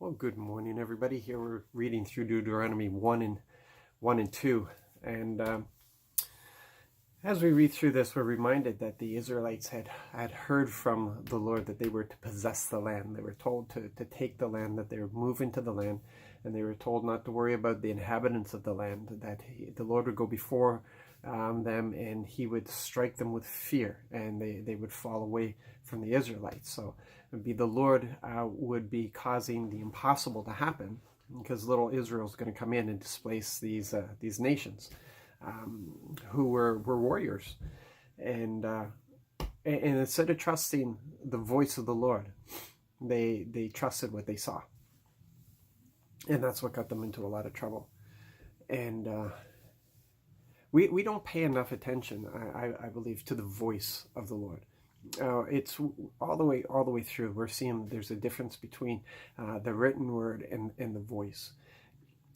Well, good morning, everybody. Here we're reading through Deuteronomy 1 and 2. And as we read through this, we're reminded that the Israelites had heard from the Lord that they were to possess the land. They were told to take the land, that they would move into the land, and they were told not to worry about the inhabitants of the land, that the Lord would go before them and he would strike them with fear, and they would fall away from the Israelites. So it would be the Lord would be causing the impossible to happen, because little Israel is going to come in and displace these nations who were warriors. And instead of trusting the voice of the Lord, they trusted what they saw. And that's what got them into a lot of trouble. And we don't pay enough attention, I believe, to the voice of the Lord. It's all the way through. We're seeing there's a difference between the written word and the voice.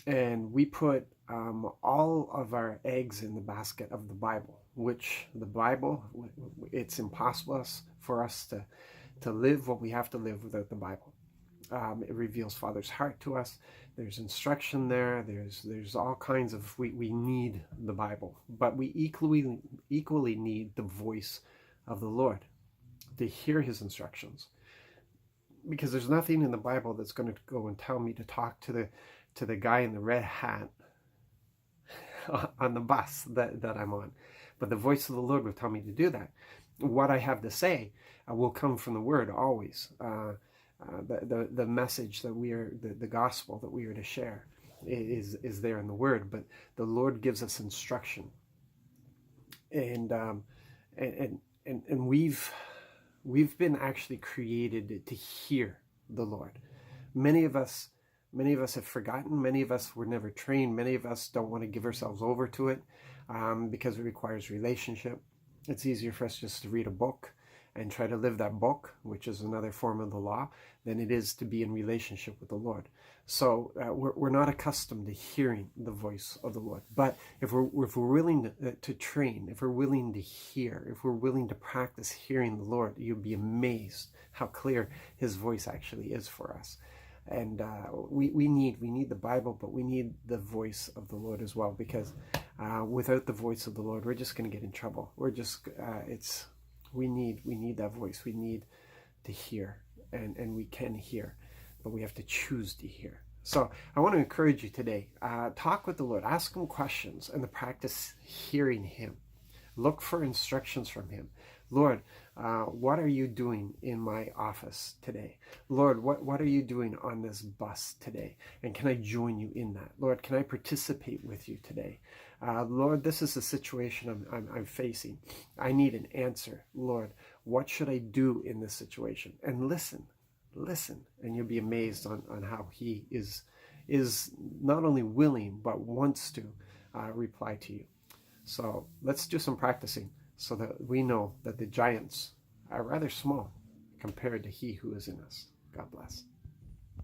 And we put all of our eggs in the basket of the Bible, which the Bible, it's impossible for us to live what we have to live without the Bible. It reveals Father's heart to us. There's instruction there. There's all kinds of, we need the Bible, but we equally need the voice of the Lord to hear his instructions. Because there's nothing in the Bible that's going to go and tell me to talk to the guy in the red hat on the bus that I'm on. But the voice of the Lord will tell me to do that. What I have to say will come from the Word always. The message that we are, the gospel that we are to share is there in the Word, but the Lord gives us instruction. And we've been actually created to hear the Lord. Many of us have forgotten. Many of us were never trained. Many of us don't want to give ourselves over to it because it requires relationship. It's easier for us just to read a book and try to live that book, which is another form of the law, than it is to be in relationship with the Lord. So we're not accustomed to hearing the voice of the Lord. But if we're willing to train, if we're willing to hear, if we're willing to practice hearing the Lord, you'll be amazed how clear his voice actually is for us. And we need the Bible, but we need the voice of the Lord as well, because without the voice of the Lord, we're just going to get in trouble. We need that voice. We need to hear, and we can hear, but we have to choose to hear. So I want to encourage you today, talk with the Lord, ask him questions, and practice hearing him. Look for instructions from him. Lord, what are you doing in my office today? Lord, what are you doing on this bus today? And can I join you in that? Lord, can I participate with you today? Lord, this is the situation I'm facing. I need an answer. Lord, what should I do in this situation? And listen, and you'll be amazed on how he is not only willing, but wants to reply to you. So let's do some practicing so that we know that the giants are rather small compared to he who is in us. God bless.